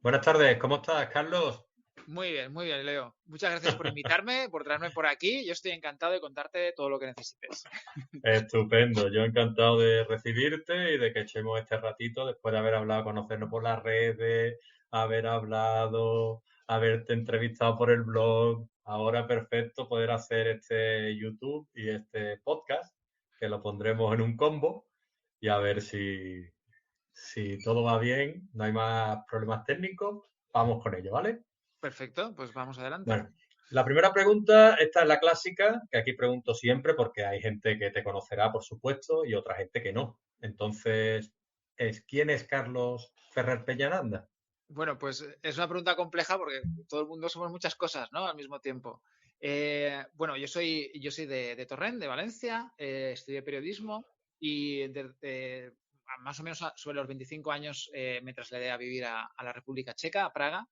Buenas tardes, ¿cómo estás, Carlos? Muy bien, Leo. Muchas gracias por invitarme, por traerme por aquí. Yo estoy encantado de contarte todo lo que necesites. Estupendo, yo encantado de recibirte y de que echemos este ratito después de haber hablado, conocernos por las redes, haber hablado, haberte entrevistado por el blog. Ahora perfecto poder hacer este YouTube y este podcast, que lo pondremos en un combo y a ver si todo va bien, no hay más problemas técnicos, vamos con ello, ¿vale? Perfecto, pues vamos adelante. Bueno, la primera pregunta, esta es la clásica, que aquí pregunto siempre porque hay gente que te conocerá, por supuesto, y otra gente que no. Entonces, ¿quién es Carlos Ferrer Peñaranda? Bueno, pues es una pregunta compleja porque todo el mundo somos muchas cosas, ¿no? Al mismo tiempo. Bueno, yo soy de Torrent, de Valencia, estudié periodismo y más o menos sobre los 25 años me trasladé a vivir a la República Checa, a Praga,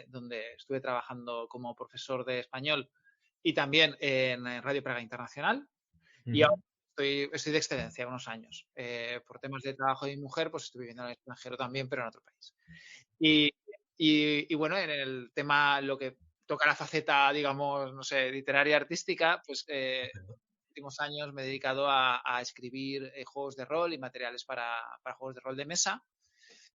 donde estuve trabajando como profesor de español y también en Radio Praga Internacional. Y ahora Ujú. estoy de excedencia unos años. Por temas de trabajo de mi mujer, pues estoy viviendo en el extranjero también, pero en otro país. Y, y bueno, en el tema, lo que toca la faceta, digamos, no sé, literaria, artística, pues Estupendo. últimos años me he dedicado a escribir juegos de rol y materiales para juegos de rol de mesa.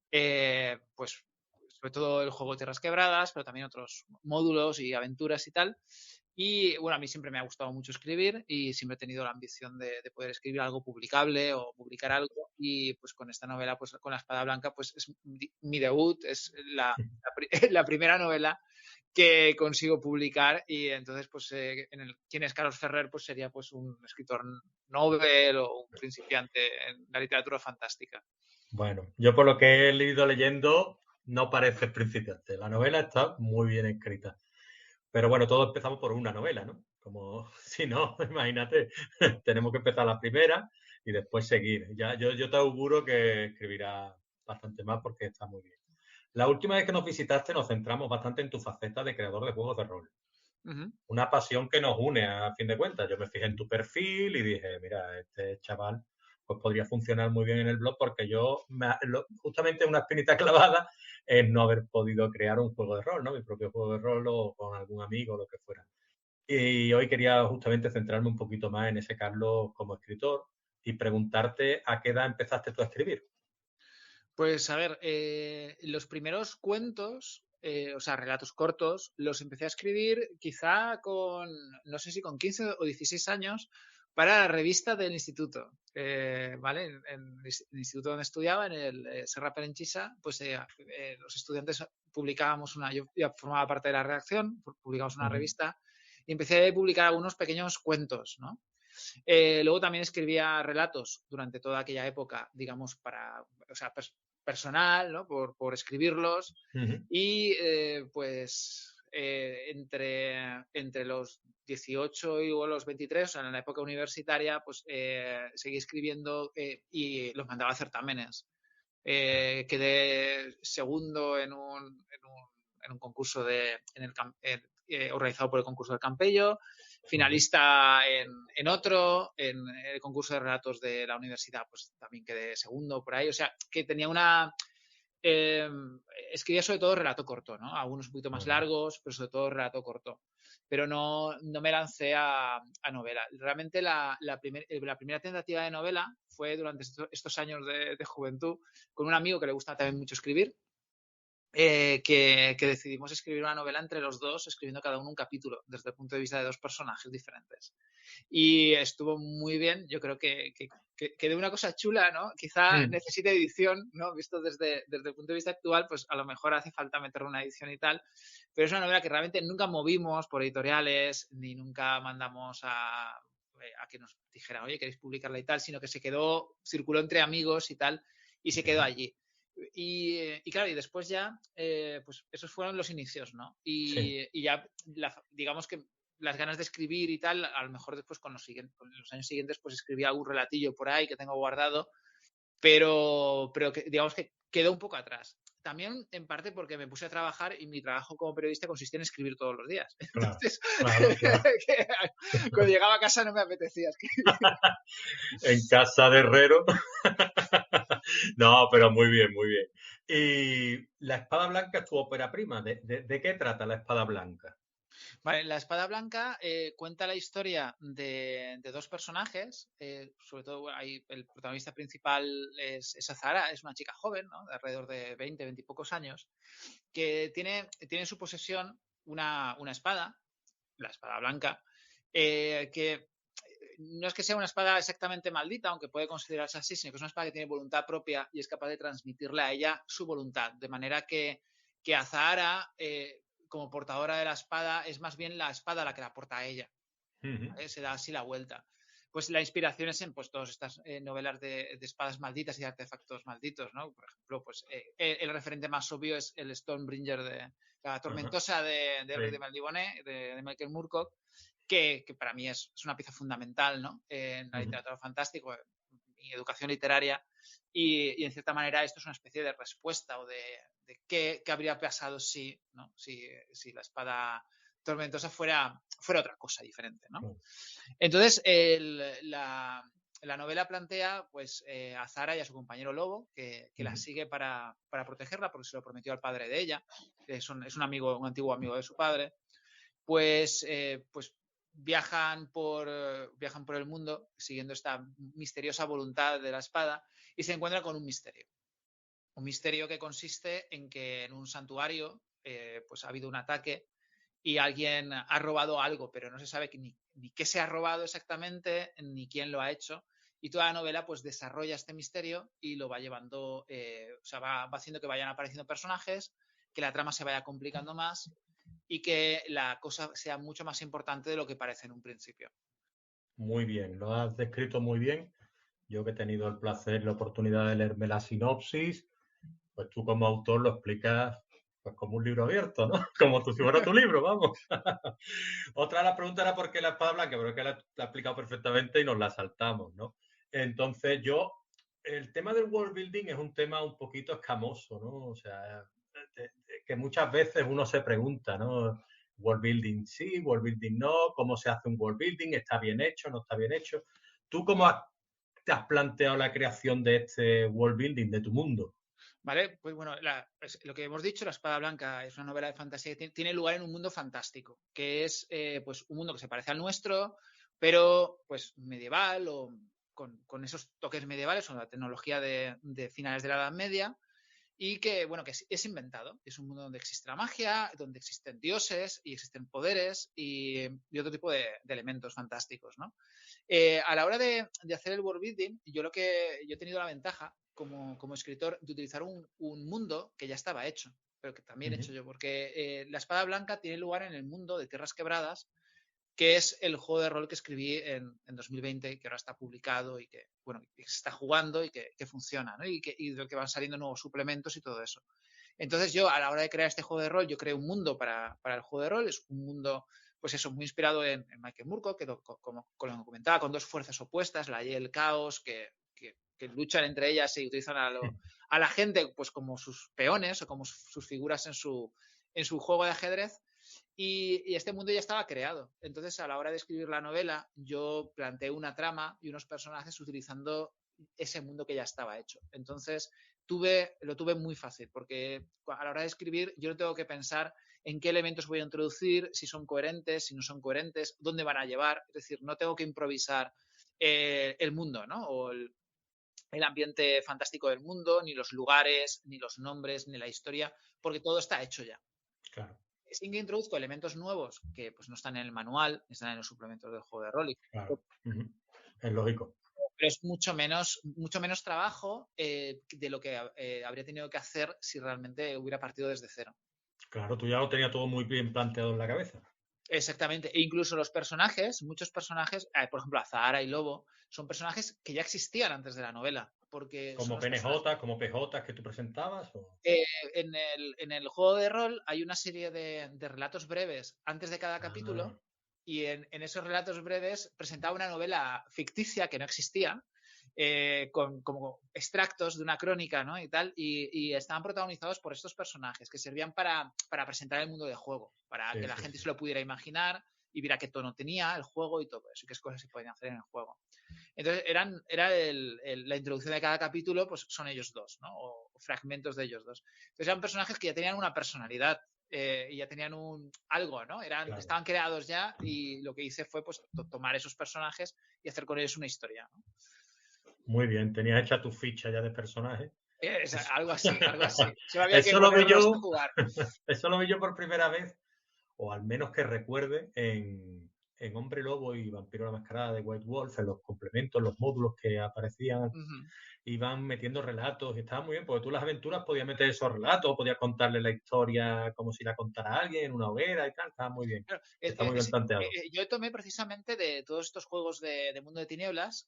Pues sobre todo el juego de Tierras Quebradas, pero también otros módulos y aventuras y tal. Y bueno, a mí siempre me ha gustado mucho escribir y siempre he tenido la ambición de poder escribir algo publicable o publicar algo. Y pues con esta novela, pues con La Espada Blanca, pues es mi debut, es la primera novela que consigo publicar y entonces pues quién es Carlos Ferrer pues sería pues un escritor novel o un principiante en la literatura fantástica. Bueno, yo por lo que he ido leyendo, no pareces principiante. La novela está muy bien escrita. Pero bueno, todos empezamos por una novela, ¿no? Como si no, imagínate, tenemos que empezar la primera y después seguir. Ya, yo te auguro que escribirás bastante más porque está muy bien. La última vez que nos visitaste nos centramos bastante en tu faceta de creador de juegos de rol. Uh -huh. Una pasión que nos une a fin de cuentas. Yo me fijé en tu perfil y dije, mira, este chaval pues podría funcionar muy bien en el blog porque justamente una espinita clavada es no haber podido crear un juego de rol, ¿no? Mi propio juego de rol o con algún amigo o lo que fuera. Y hoy quería justamente centrarme un poquito más en ese Carlos como escritor y preguntarte a qué edad empezaste tú a escribir. Pues a ver, los primeros cuentos, o sea, relatos cortos, los empecé a escribir quizá con, no sé si con 15 o 16 años, para la revista del instituto, ¿vale? En el instituto donde estudiaba, en el Serra Perenchisa, pues los estudiantes publicábamos yo ya formaba parte de la redacción, publicábamos una Ujú. revista y empecé a publicar algunos pequeños cuentos, ¿no? Luego también escribía relatos durante toda aquella época, digamos, o sea, personal, ¿no? Por escribirlos. Ujú. Y pues entre los 18 y los 23, o sea, en la época universitaria, pues seguí escribiendo y los mandaba a certámenes. Quedé segundo en un concurso organizado por el concurso del Campello, Vale. finalista en otro, en el concurso de relatos de la universidad, pues también quedé segundo por ahí. O sea, que tenía eh, escribía sobre todo relato corto, ¿no? Algunos un poquito más Ujú. largos, pero sobre todo relato corto. Pero no me lancé a novela. Realmente la primera tentativa de novela fue durante estos años de juventud con un amigo que le gusta también mucho escribir, que decidimos escribir una novela entre los dos, escribiendo cada uno un capítulo desde el punto de vista de dos personajes diferentes. Y estuvo muy bien, yo creo que de una cosa chula, ¿no? Quizá Mm. necesite edición, ¿no? Visto desde el punto de vista actual, pues a lo mejor hace falta meter una edición y tal, pero es una novela que realmente nunca movimos por editoriales, ni nunca mandamos a que nos dijeran, oye, queréis publicarla y tal, sino que se quedó, circuló entre amigos y tal, y se quedó Bien. allí. Y claro, y después ya, pues esos fueron los inicios, ¿no? Sí. Y ya, digamos que las ganas de escribir y tal, a lo mejor después con los años siguientes, pues escribí algún relatillo por ahí que tengo guardado, pero digamos que quedó un poco atrás. También en parte porque me puse a trabajar y mi trabajo como periodista consistía en escribir todos los días. Claro, Entonces, claro, claro. cuando llegaba a casa no me apetecía escribir. En casa de herrero. No, pero muy bien, muy bien. Y la espada blanca es tu ópera prima. ¿De qué trata la espada blanca? Vale, la Espada Blanca cuenta la historia de dos personajes. Sobre todo, bueno, ahí el protagonista principal es Azara, es una chica joven, ¿no? De alrededor de 20, 20 y pocos años, que tiene en su posesión una espada, la Espada Blanca, que no es que sea una espada exactamente maldita, aunque puede considerarse así, sino que es una espada que tiene voluntad propia y es capaz de transmitirle a ella su voluntad. De manera que Azahara, como portadora de la espada, es más bien la espada la que la porta a ella. Ujú. ¿Vale? Se da así la vuelta. Pues la inspiración es en pues, todas estas novelas de espadas malditas y de artefactos malditos, ¿no? Por ejemplo, pues el referente más obvio es el Stonebringer de la Ajá. Tormentosa de Elric de Sí. Melniboné, de Michael Moorcock, que para mí es una pieza fundamental, ¿no? En la Ujú. literatura fantástica, en mi educación literaria, y en cierta manera esto es una especie de respuesta o de qué habría pasado si, ¿no? Si la espada tormentosa fuera otra cosa diferente, ¿no? Claro. Entonces, la novela plantea pues, a Zara y a su compañero Lobo, que la Ujú. sigue para protegerla, porque se lo prometió al padre de ella, que es un amigo, un antiguo amigo de su padre, pues viajan por el mundo siguiendo esta misteriosa voluntad de la espada y se encuentran con un misterio. Un misterio que consiste en que en un santuario pues ha habido un ataque y alguien ha robado algo, pero no se sabe ni qué se ha robado exactamente, ni quién lo ha hecho. Y toda la novela pues desarrolla este misterio y lo va llevando, o sea, va haciendo que vayan apareciendo personajes, que la trama se vaya complicando más y que la cosa sea mucho más importante de lo que parece en un principio. Muy bien, lo has descrito muy bien. Yo que he tenido el placer y la oportunidad de leerme la sinopsis, pues tú como autor lo explicas pues como un libro abierto, ¿no? Como si fuera tu libro, vamos. Otra de las preguntas era por qué la espada blanca, pero es que la ha explicado perfectamente y nos la saltamos, ¿no? Entonces el tema del world building es un tema un poquito escamoso, ¿no? O sea, que muchas veces uno se pregunta, ¿no? World building sí, world building no, ¿cómo se hace un world building? ¿Está bien hecho? ¿No está bien hecho? ¿Tú cómo te has planteado la creación de este world building, de tu mundo? ¿Vale? Pues bueno, lo que hemos dicho, La Espada Blanca es una novela de fantasía que tiene lugar en un mundo fantástico, que es pues un mundo que se parece al nuestro, pero pues medieval o con esos toques medievales o la tecnología de finales de la Edad Media y que, bueno, que es inventado. Es un mundo donde existe la magia, donde existen dioses y existen poderes y otro tipo de elementos fantásticos, ¿no? A la hora de hacer el world building, yo he tenido la ventaja como escritor de utilizar un mundo que ya estaba hecho, pero que también he Ujú. hecho yo, porque la Espada Blanca tiene lugar en el mundo de Tierras Quebradas, que es el juego de rol que escribí en 2020, que ahora está publicado y que, bueno, que se está jugando y que funciona, ¿no? Y de lo que van saliendo nuevos suplementos y todo eso. Entonces yo, a la hora de crear este juego de rol, yo creé un mundo para el juego de rol, es un mundo, pues eso, muy inspirado en Michael Moorcock, como lo comentaba, con dos fuerzas opuestas, la y el caos, que luchan entre ellas y utilizan a la gente pues como sus peones o como sus figuras en su juego de ajedrez. Y este mundo ya estaba creado. Entonces, a la hora de escribir la novela, yo planteé una trama y unos personajes utilizando ese mundo que ya estaba hecho. Entonces, lo tuve muy fácil, porque a la hora de escribir yo no tengo que pensar en qué elementos voy a introducir, si son coherentes, si no son coherentes, dónde van a llevar. Es decir, no tengo que improvisar el mundo, ¿no? O el ambiente fantástico del mundo, ni los lugares, ni los nombres, ni la historia, porque todo está hecho ya. Claro, Sí que introduzco elementos nuevos que pues, no están en el manual, están en los suplementos del juego de rol, claro. Ujú. Es lógico. pero es mucho menos trabajo de lo que habría tenido que hacer si realmente hubiera partido desde cero. Claro, tú ya lo tenías todo muy bien planteado en la cabeza. Exactamente. E incluso los personajes, muchos personajes, por ejemplo, Azahara y Lobo, son personajes que ya existían antes de la novela, porque son Como los personajes. PNJ, como PJ que tú presentabas. Eh, en el juego de rol hay una serie de relatos breves antes de cada Ah, capítulo y en esos relatos breves presentaba una novela ficticia que no existía, con como extractos de una crónica, ¿no? Y tal, y estaban protagonizados por estos personajes que servían para presentar el mundo de juego, para sí, que la sí, gente sí. se lo pudiera imaginar y viera qué tono tenía el juego y todo eso, y qué cosas se podían hacer en el juego. Entonces, la introducción de cada capítulo, pues son ellos dos, ¿no? O fragmentos de ellos dos. Entonces eran personajes que ya tenían una personalidad y ya tenían algo, ¿no? Claro. Estaban creados ya y lo que hice fue pues tomar esos personajes y hacer con ellos una historia, ¿no? Muy bien, tenías hecha tu ficha ya de personaje. Algo así, algo así. Solo había que Eso lo vi ponerlos a yo, jugar. eso lo vi yo por primera vez, o al menos que recuerde, en Hombre Lobo y Vampiro la Mascarada de White Wolf, en los complementos, los módulos que aparecían, Ujú. iban metiendo relatos y estaba muy bien, porque tú las aventuras podías meter esos relatos, podías contarle la historia como si la contara alguien en una hoguera y tal, estaba muy bien. Claro, Está muy bien planteado. yo tomé precisamente de todos estos juegos de Mundo de Tinieblas,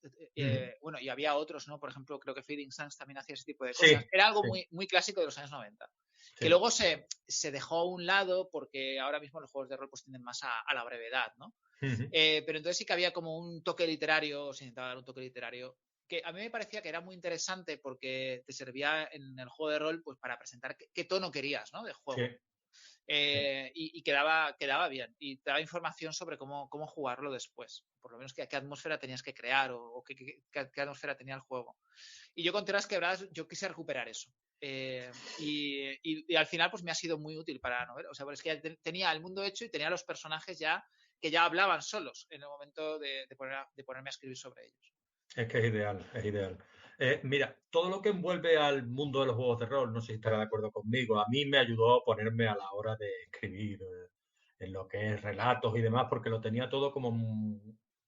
bueno, y había otros, ¿no? Por ejemplo, creo que Feeding Suns también hacía ese tipo de cosas. Sí, Era algo sí, muy, muy clásico de los años 90, que sí. luego se dejó a un lado porque ahora mismo los juegos de rol pues tienden más a la brevedad, ¿no? Ujú. Pero entonces sí que había como un toque literario, se intentaba dar un toque literario, que a mí me parecía que era muy interesante porque te servía en el juego de rol pues para presentar qué tono querías, ¿no? De Sí, juego. sí. Y quedaba bien. Y te daba información sobre cómo jugarlo después. Por lo menos qué atmósfera tenías que crear o qué atmósfera tenía el juego. Y yo con Tierras Quebradas yo quise recuperar eso. Y al final pues me ha sido muy útil para la novela. O sea, es que ya tenía el mundo hecho y tenía los personajes ya que ya hablaban solos en el momento de ponerme a escribir sobre ellos. Es que es ideal, es ideal. Mira, todo lo que envuelve al mundo de los juegos de rol, no sé si estará de acuerdo conmigo, a mí me ayudó a ponerme a la hora de escribir en lo que es relatos y demás, porque lo tenía todo como...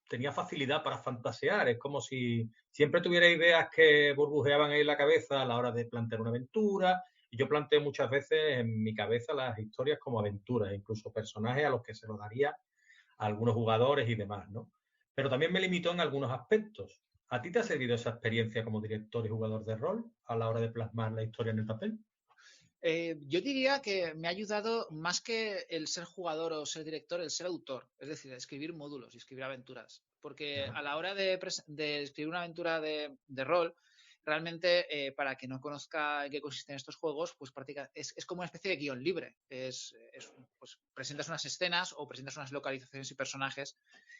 tenía facilidad para fantasear, es como si siempre tuviera ideas que burbujeaban ahí en la cabeza a la hora de plantear una aventura, y yo planteo muchas veces en mi cabeza las historias como aventuras, incluso personajes a los que se lo daría a algunos jugadores y demás, ¿no? Pero también me limitó en algunos aspectos. ¿A ti te ha servido esa experiencia como director y jugador de rol a la hora de plasmar la historia en el papel? Yo diría que me ha ayudado más que el ser jugador o ser director, el ser autor, es decir, escribir módulos y escribir aventuras. Porque Ajá. a la hora de escribir una aventura de rol, realmente para quien no conozca en qué consisten estos juegos, pues es como una especie de guión libre. Pues presentas unas escenas o presentas unas localizaciones y personajes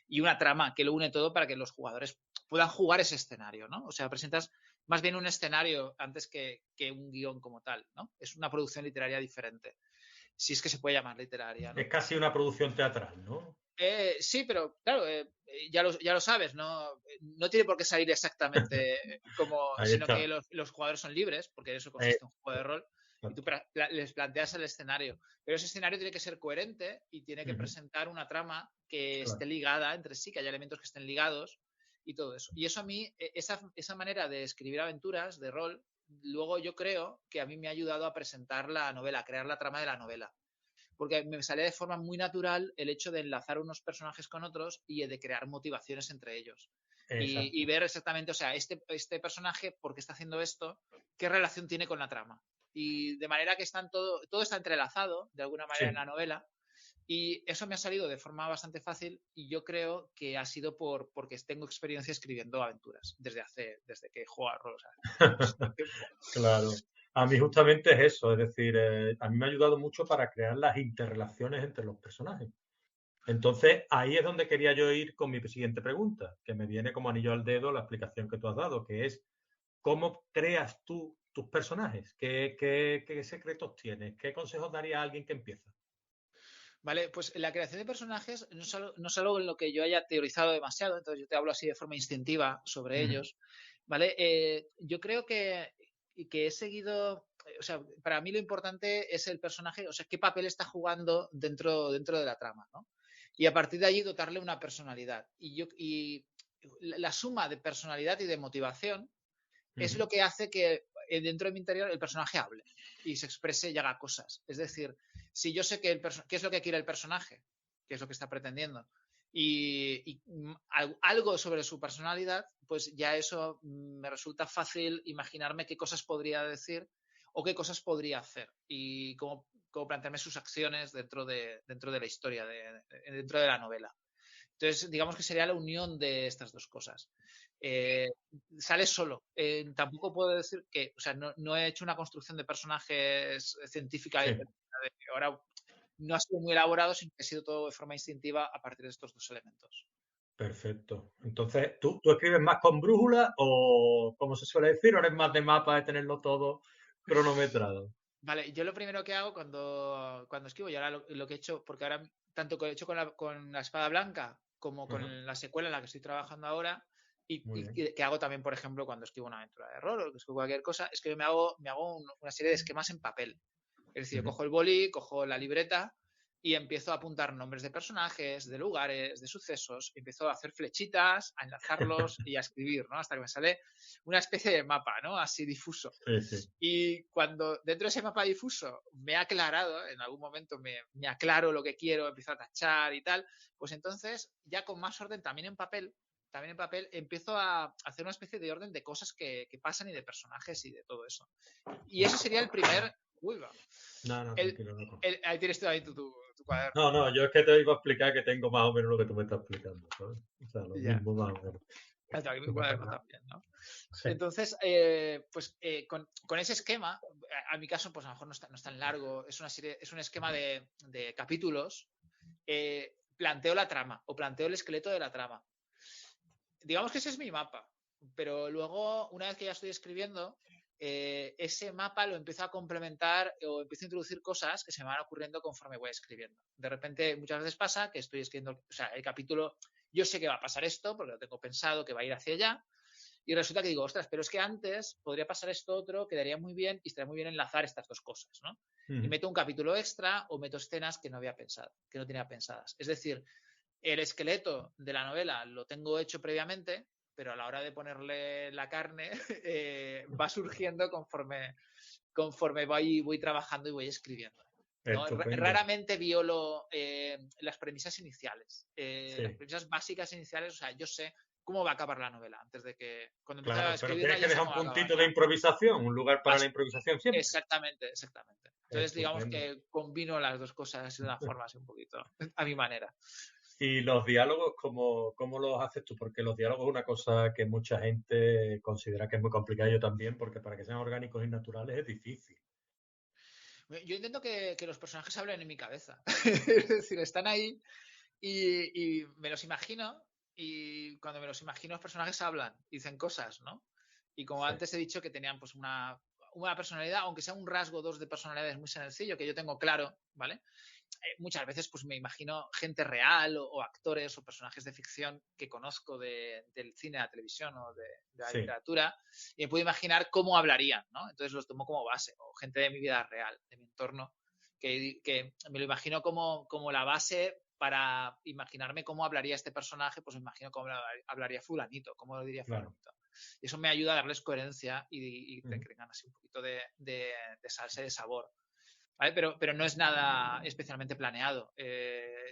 y una trama que lo une todo para que los jugadores puedan jugar ese escenario, ¿no? O sea, presentas más bien un escenario antes que un guión como tal, ¿no? Es una producción literaria diferente, si es que se puede llamar literaria, Es ¿no? casi una producción teatral, ¿no? Sí, pero claro, ya lo sabes, no tiene por qué salir exactamente Ahí sino que está. los jugadores son libres, porque de eso Eh, consiste un juego de rol, y tú exacto. les planteas el escenario. Pero ese escenario tiene que ser coherente y tiene que Ujú. presentar una trama que esté Claro. ligada entre sí, que haya elementos que estén ligados y todo eso. Y eso a mí, esa manera de escribir aventuras, de rol, luego yo creo que a mí me ha ayudado a presentar la novela, a crear la trama de la novela porque me salía de forma muy natural el hecho de enlazar unos personajes con otros y de crear motivaciones entre ellos. Y Exacto. ver exactamente, o sea, este personaje, ¿por qué está haciendo esto? ¿Qué relación tiene con la trama? Y de manera que todo está entrelazado, de alguna manera, en Sí. la novela. Y eso me ha salido de forma bastante fácil y yo creo que ha sido porque tengo experiencia escribiendo aventuras desde que juego a rol, o sea, muchísimo tiempo. Claro. A mí justamente es eso, es decir, a mí me ha ayudado mucho para crear las interrelaciones entre los personajes. Entonces, ahí es donde quería yo ir con mi siguiente pregunta, que me viene como anillo al dedo la explicación que tú has dado, que es ¿cómo creas tú tus personajes? ¿Qué secretos tienes? ¿Qué consejos daría a alguien que empieza? Vale, pues la creación de personajes no solo en lo que yo haya teorizado demasiado, entonces yo te hablo así de forma instintiva sobre Ujú, ellos, ¿vale? Yo creo que he seguido, o sea, para mí lo importante es el personaje, o sea, qué papel está jugando dentro de la trama, ¿no? Y a partir de allí dotarle una personalidad. Y la suma de personalidad y de motivación es ujú. lo que hace que dentro de mi interior el personaje hable y se exprese y haga cosas. Es decir, si yo sé qué es lo que quiere el personaje, qué es lo que está pretendiendo, y algo sobre su personalidad, pues ya eso me resulta fácil imaginarme qué cosas podría decir o qué cosas podría hacer y cómo plantearme sus acciones dentro de la historia, dentro de la novela. Entonces, digamos que sería la unión de estas dos cosas. Eh, Sale solo. Tampoco puedo decir que, o sea, no he hecho una construcción de personajes científica Sí, de ahora no ha sido muy elaborado, sino que ha sido todo de forma instintiva a partir de estos dos elementos. Perfecto. Entonces, ¿tú escribes más con brújula o, como se suele decir, o eres más de mapa, de tenerlo todo cronometrado? Vale, yo lo primero que hago cuando escribo, y ahora lo que he hecho, porque ahora tanto que he hecho con la espada blanca como Ajá, con la secuela en la que estoy trabajando ahora, muy bien. y que hago también, por ejemplo, cuando escribo una aventura de rol o que escribo cualquier cosa, es que yo me hago una serie de esquemas en papel. Es decir, yo Ujú. cojo el boli, cojo la libreta y empiezo a apuntar nombres de personajes, de lugares, de sucesos, y empiezo a hacer flechitas, a enlazarlos y a escribir, ¿no? Hasta que me sale una especie de mapa, ¿no? Así difuso. Sí, sí. Y cuando dentro de ese mapa difuso me ha aclarado, en algún momento me aclaro lo que quiero, empiezo a tachar y tal, pues entonces ya con más orden también en papel empiezo a hacer una especie de orden de cosas que pasan y de personajes y de todo eso. Y ese sería el primer... Uy, va. No, no, El, tranquilo, no. ahí tienes tú ahí tu cuaderno. No, no, yo es que te iba a explicar que tengo más o menos lo que tú me estás explicando, ¿sabes? O sea, lo Ya. mismo más o menos. Tengo aquí mi No pasa cuaderno nada. también, ¿no? Sí. Entonces, pues con ese esquema, a mi caso, pues a lo mejor no es tan largo, es una serie, es un esquema de capítulos, planteo la trama o planteo el esqueleto de la trama. Digamos que ese es mi mapa, pero luego, una vez que ya estoy escribiendo, ese mapa lo empiezo a complementar o empiezo a introducir cosas que se me van ocurriendo conforme voy escribiendo. De repente, muchas veces pasa que estoy escribiendo, o sea, el capítulo, yo sé que va a pasar esto, porque lo tengo pensado que va a ir hacia allá, y resulta que digo, ostras, pero es que antes podría pasar esto otro, quedaría muy bien y estaría muy bien enlazar estas dos cosas, ¿no? Y Ujú. meto un capítulo extra o meto escenas que no había pensado, que no tenía pensadas. Es decir, el esqueleto de la novela lo tengo hecho previamente, pero a la hora de ponerle la carne va surgiendo conforme voy trabajando y voy escribiendo. ¿No? Estupendo. Raramente violo las premisas iniciales. Las Sí. premisas básicas iniciales, o sea, yo sé cómo va a acabar la novela antes de que cuando empiezo a Claro, pero escribirla tienes que ya sé dejar un cómo va a acabar. puntito de improvisación, un lugar para la improvisación siempre. Exactamente, exactamente. Entonces digamos Estupendo. que combino las dos cosas de una forma así un poquito a mi manera. ¿Y los diálogos, cómo los haces tú? Porque los diálogos es una cosa que mucha gente considera que es muy complicada, yo también, porque para que sean orgánicos y naturales es difícil. Yo intento que los personajes hablen en mi cabeza. Es decir, están ahí y me los imagino y cuando me los imagino los personajes hablan, dicen cosas, ¿no? Y como Sí, antes he dicho que tenían pues una personalidad, aunque sea un rasgo o dos de personalidades muy sencillo, que yo tengo claro, ¿vale? Muchas veces pues me imagino gente real o actores o personajes de ficción que conozco del cine, de la televisión o de la sí. literatura y me puedo imaginar cómo hablarían, ¿no? Entonces los tomo como base o gente de mi vida real, de mi entorno, que me lo imagino como la base para imaginarme cómo hablaría este personaje, pues me imagino cómo hablaría fulanito, cómo lo diría Claro. fulanito. Y eso me ayuda a darles coherencia y te Ujú. crean así un poquito de salsa y de sabor. ¿Vale? Pero no es nada especialmente planeado.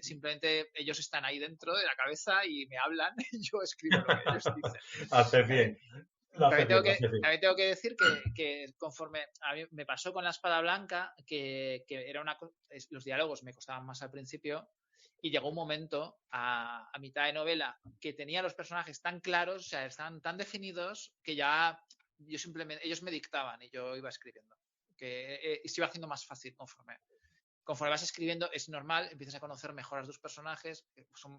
Simplemente ellos están ahí dentro de la cabeza y me hablan y yo escribo lo que ellos dicen. Haces ¿Vale? bien, lo haces También tengo bien, lo que, haces bien. también tengo que decir que conforme a mí me pasó con la espada blanca, que era los diálogos me costaban más al principio y llegó un momento a mitad de novela que tenía los personajes tan claros, o sea, estaban tan definidos que ya yo simplemente, ellos me dictaban y yo iba escribiendo. Que se iba haciendo más fácil conforme vas escribiendo, es normal, empiezas a conocer mejor a tus personajes,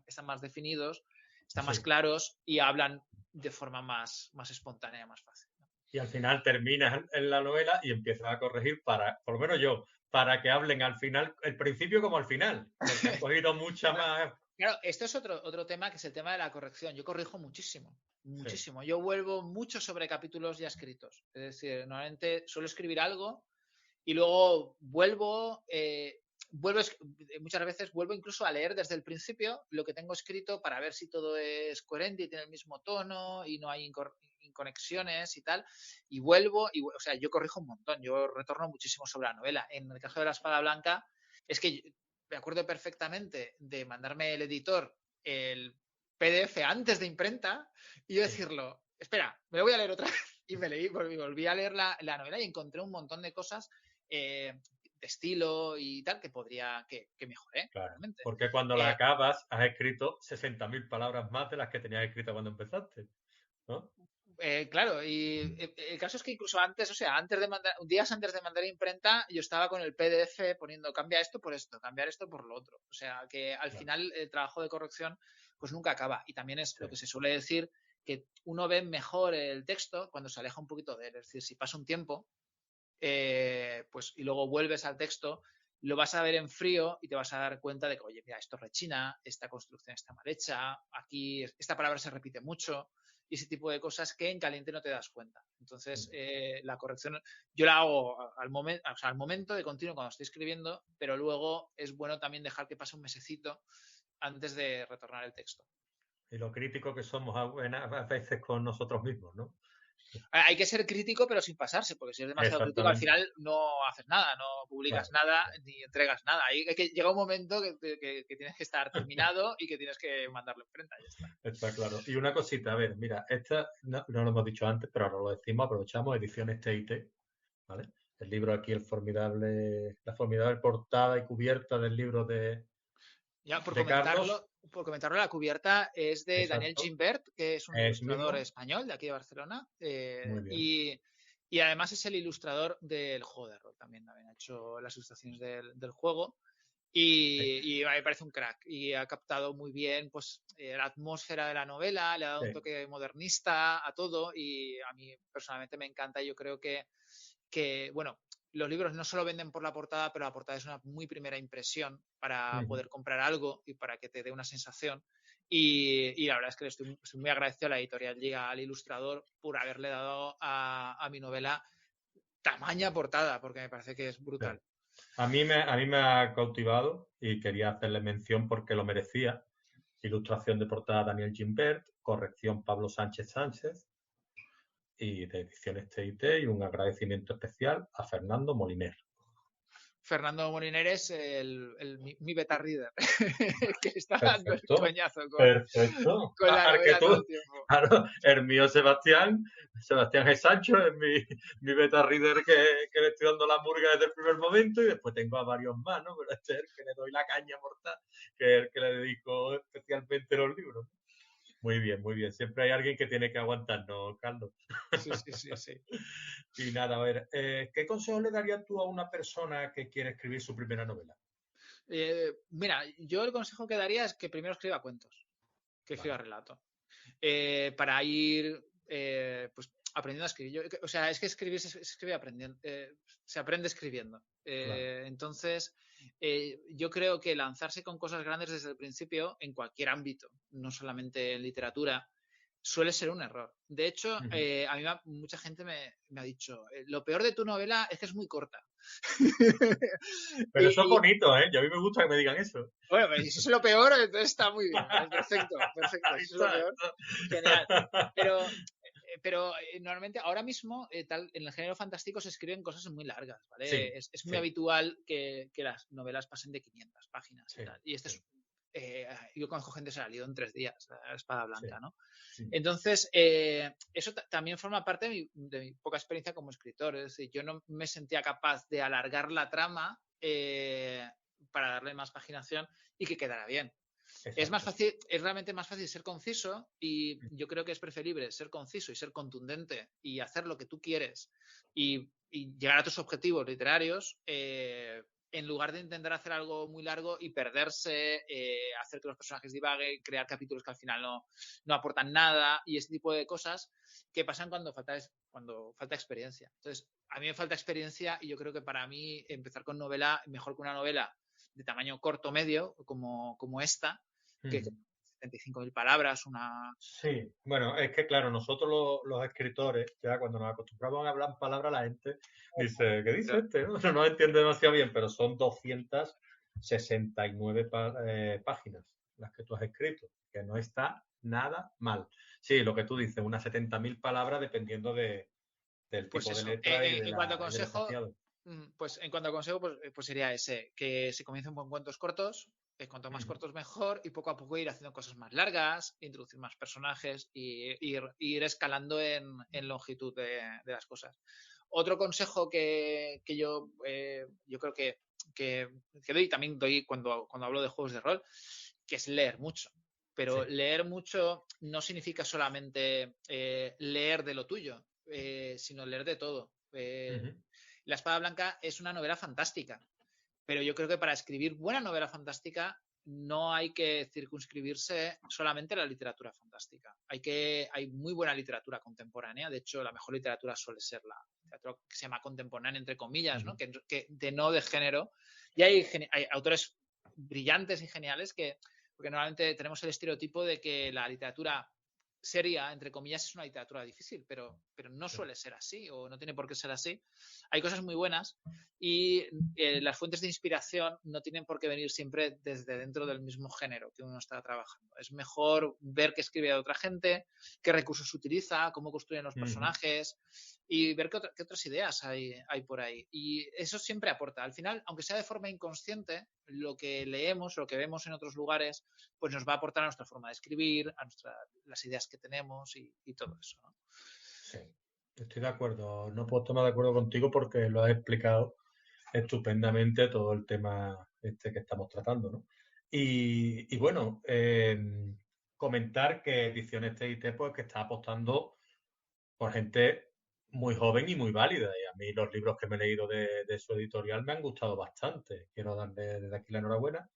están más definidos, están más Sí. claros y hablan de forma más espontánea, más fácil. ¿No? Y al final terminas en la novela y empiezas a corregir para, por lo menos yo, para que hablen al final, el principio como al final, porque han cogido mucha más. Claro, esto es otro tema que es el tema de la corrección. Yo corrijo muchísimo, Sí, muchísimo. Yo vuelvo mucho sobre capítulos ya escritos. Es decir, normalmente suelo escribir algo y luego muchas veces vuelvo incluso a leer desde el principio lo que tengo escrito para ver si todo es coherente y tiene el mismo tono y no hay inconexiones y tal. Y o sea, yo corrijo un montón, yo retorno muchísimo sobre la novela. En el caso de la Espada Blanca, es que me acuerdo perfectamente de mandarme el editor el PDF antes de imprenta y yo sí. decirlo, espera, me lo voy a leer otra vez. Y volví a leer la novela y encontré un montón de cosas de estilo y tal que mejoré, Claro. realmente. Porque cuando la Eh, acabas, has escrito 60.000 palabras más de las que tenías escritas cuando empezaste, ¿no? Claro, y el caso es que incluso antes, o sea, días antes de mandar a imprenta, yo estaba con el PDF poniendo cambia esto por esto, cambiar esto por lo otro. O sea, que al Claro, final el trabajo de corrección pues nunca acaba. Y también es sí. lo que se suele decir, que uno ve mejor el texto cuando se aleja un poquito de él. Es decir, si pasa un tiempo, pues y luego vuelves al texto, lo vas a ver en frío y te vas a dar cuenta de que, oye, mira, esto rechina, esta construcción está mal hecha, aquí esta palabra se repite mucho, y ese tipo de cosas que en caliente no te das cuenta. Entonces, la corrección yo la hago al momento de continuo cuando estoy escribiendo, pero luego es bueno también dejar que pase un mesecito antes de retornar el texto. Y lo crítico que somos a veces con nosotros mismos, ¿no? Hay que ser crítico, pero sin pasarse, porque si eres demasiado crítico, al Exactamente. final no haces nada, no publicas Claro, nada claro. ni entregas nada. Llega un momento que tienes que estar terminado y que tienes que mandarlo en frente, ya está. Está claro. Y una cosita, a ver, mira, esta no lo hemos dicho antes, pero ahora lo decimos, aprovechamos, ediciones TIT, ¿vale? El libro aquí, la formidable portada y cubierta del libro Ya, de Carlos. por comentarlo, la cubierta es de Daniel Exacto. Gimbert, que es un Es ilustrador mismo. español de aquí de Barcelona, Muy bien. y además es el ilustrador del juego de rol también ha hecho las ilustraciones del juego. Sí, Y me parece un crack. Y ha captado muy bien pues, la atmósfera de la novela, le ha dado un sí. toque modernista a todo y a mí personalmente me encanta. Yo creo bueno, los libros no solo venden por la portada, pero la portada es una muy primera impresión para Ujú. poder comprar algo y para que te dé una sensación. Y la verdad es que estoy muy agradecido a la editorial Liga, al ilustrador, por haberle dado a mi novela tamaña portada, porque me parece que es Sí. brutal. A mí me ha cautivado y quería hacerle mención porque lo merecía. Ilustración de portada Daniel Gimbert, corrección Pablo Sánchez Sánchez y de ediciones TIT y un agradecimiento especial a Fernando Moliner. Fernando Molineres, mi beta reader, que está dando el Perfecto, coñazo perfecto. con la Al que novela todo tú, el tiempo. claro, el mío Sebastián G. Sancho es mi beta reader que le estoy dando la murga desde el primer momento y después tengo a varios más, ¿no? Pero este es el que le doy la caña mortal, que es el que le dedico especialmente los libros. Muy bien, muy bien. Siempre hay alguien que tiene que aguantarnos, Carlos. Sí, sí, sí, sí. Y nada, a ver, ¿qué consejo le darías tú a una persona que quiere escribir su primera novela? Mira, yo el consejo que daría es que primero escriba cuentos, que escriba Vale, relato, para ir pues aprendiendo a escribir. O sea, es que escribir se escribe aprendiendo, se aprende escribiendo. claro. Entonces, yo creo que lanzarse con cosas grandes desde el principio, en cualquier ámbito, no solamente en literatura, suele ser un error. De hecho, Ujú. a mí mucha gente me ha dicho, lo peor de tu novela es que es muy corta. Pero eso es y, bonito, ¿eh? Y a mí me gusta que me digan eso. bueno, pues si eso es lo peor, entonces está muy bien. Perfecto, perfecto. Ahí Si eso es lo está, ahí peor, genial. Pero, normalmente, ahora mismo, en el género fantástico se escriben cosas muy largas, ¿vale? Sí, Es muy sí, habitual que las novelas pasen de 500 páginas y sí, tal. Y este sí, es, yo conozco gente que se la ha leído en 3 días, la Espada sí. Blanca, ¿no? Mm. Entonces, eso también forma parte de mi poca experiencia como escritor. Es decir, yo no me sentía capaz de alargar la trama para darle más paginación y que quedara bien. Es más Exacto. fácil, es realmente más fácil ser conciso y yo creo que es preferible ser conciso y ser contundente y hacer lo que tú quieres y llegar a tus objetivos literarios en lugar de intentar hacer algo muy largo y perderse, hacer que los personajes divaguen, crear capítulos que al final no aportan nada y ese tipo de cosas que pasan cuando falta experiencia. Entonces, a mí me falta experiencia y yo creo que para mí empezar con novela, mejor que una novela de tamaño corto medio, como esta, que Mm. 75.000 palabras, una... Sí, bueno, es que claro, nosotros los escritores, ya cuando nos acostumbramos a hablar palabras, la gente dice, ¿qué dice este? No, no entiende demasiado bien, pero son 269 páginas las que tú has escrito, que no está nada mal. Sí, lo que tú dices, unas 70.000 palabras dependiendo del Pues tipo de eso, letra y, en cuanto a y del consejo, espaciado. pues en cuanto a consejo, pues sería ese, que se comiencen con cuentos cortos, cuanto más Ujú. cortos mejor, y poco a poco ir haciendo cosas más largas, introducir más personajes y ir escalando en longitud de las cosas. Otro consejo que yo creo que doy, también doy cuando hablo de juegos de rol, que es leer mucho. pero Sí. leer mucho no significa solamente leer de lo tuyo, sino leer de todo. Ujú. La Espada Blanca es una novela fantástica, pero yo creo que para escribir buena novela fantástica no hay que circunscribirse solamente a la literatura fantástica. Hay muy buena literatura contemporánea. De hecho, la mejor literatura suele ser la literatura que se llama contemporánea, entre comillas, ¿no? Ujú. Que no de género. Y hay autores brillantes y geniales porque normalmente tenemos el estereotipo de que la literatura seria, entre comillas, es una literatura difícil, pero no Sí. suele ser así o no tiene por qué ser así. Hay cosas muy buenas y las fuentes de inspiración no tienen por qué venir siempre desde dentro del mismo género que uno está trabajando. Es mejor ver qué escribe otra gente, qué recursos utiliza, cómo construyen los Ujú. personajes y ver qué otras ideas hay por ahí. Y eso siempre aporta. Al final, aunque sea de forma inconsciente, lo que leemos, lo que vemos en otros lugares, pues nos va a aportar a nuestra forma de escribir, las ideas que tenemos y todo eso, ¿no? Sí, estoy de acuerdo. No puedo estar más de acuerdo contigo porque lo has explicado estupendamente todo el tema este que estamos tratando, ¿no? Y bueno, comentar que Ediciones TIT pues que está apostando por gente muy joven y muy válida. Y a mí los libros que me he leído de su editorial me han gustado bastante. Quiero darle desde aquí la enhorabuena.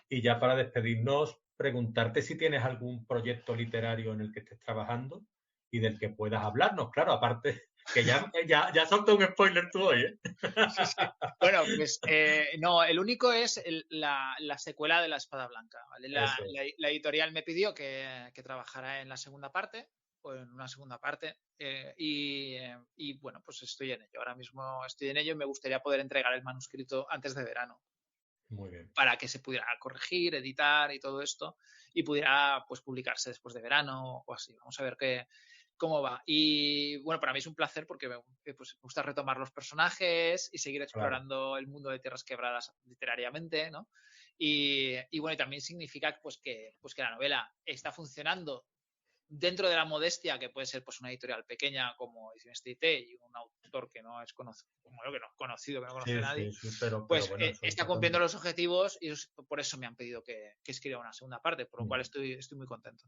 Y ya para despedirnos, preguntarte si tienes algún proyecto literario en el que estés trabajando y del que puedas hablarnos. Claro, aparte que ya soltó un spoiler tú hoy, ¿eh? Sí, sí. Bueno, pues no, el único es la secuela de La Espada Blanca, ¿vale? Eso es. La editorial me pidió que trabajara en la segunda parte, o en una segunda parte, y bueno, pues estoy en ello. Ahora mismo estoy en ello y me gustaría poder entregar el manuscrito antes de verano Muy bien. para que se pudiera corregir, editar y todo esto y pudiera pues publicarse después de verano o así. Vamos a ver cómo va. Y bueno, para mí es un placer porque pues, me gusta retomar los personajes y seguir Claro. explorando el mundo de Tierras Quebradas literariamente, ¿no? Y bueno, y también significa pues que la novela está funcionando dentro de la modestia que puede ser pues una editorial pequeña como Ediciones TIT y un autor que no es conocido, como yo, que no es conocido, que no conoce a Sí, sí, nadie, sí, pero pues bueno, eso es está cumpliendo importante. los objetivos y por eso me han pedido que escriba una segunda parte, por lo cual Mm. estoy muy contento.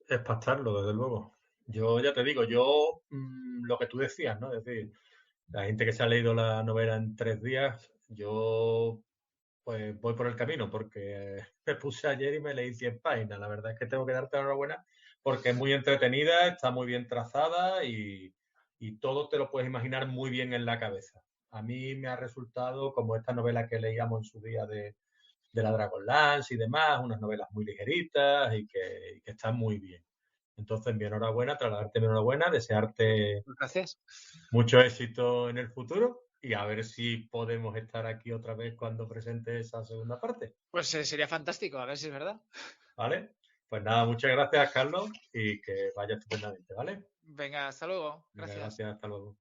Es pactarlo, desde luego. Yo ya te digo, yo lo que tú decías, ¿no? Es decir, la gente que se ha leído la novela en 3 días, yo pues voy por el camino porque me puse ayer y me leí 100 páginas. La verdad es que tengo que darte la enhorabuena porque es muy entretenida, está muy bien trazada y todo te lo puedes imaginar muy bien en la cabeza. A mí me ha resultado como esta novela que leíamos en su día de la Dragonlance y demás, unas novelas muy ligeritas y que están muy bien. Entonces, mi enhorabuena, trasladarte mi enhorabuena, desearte Gracias. mucho éxito en el futuro y a ver si podemos estar aquí otra vez cuando presente esa segunda parte. Pues sería fantástico, a ver si es verdad. ¿Vale? Pues nada, muchas gracias, Carlos, y que vaya estupendamente, ¿vale? Venga, hasta luego. Venga, Gracias. gracias, hasta luego.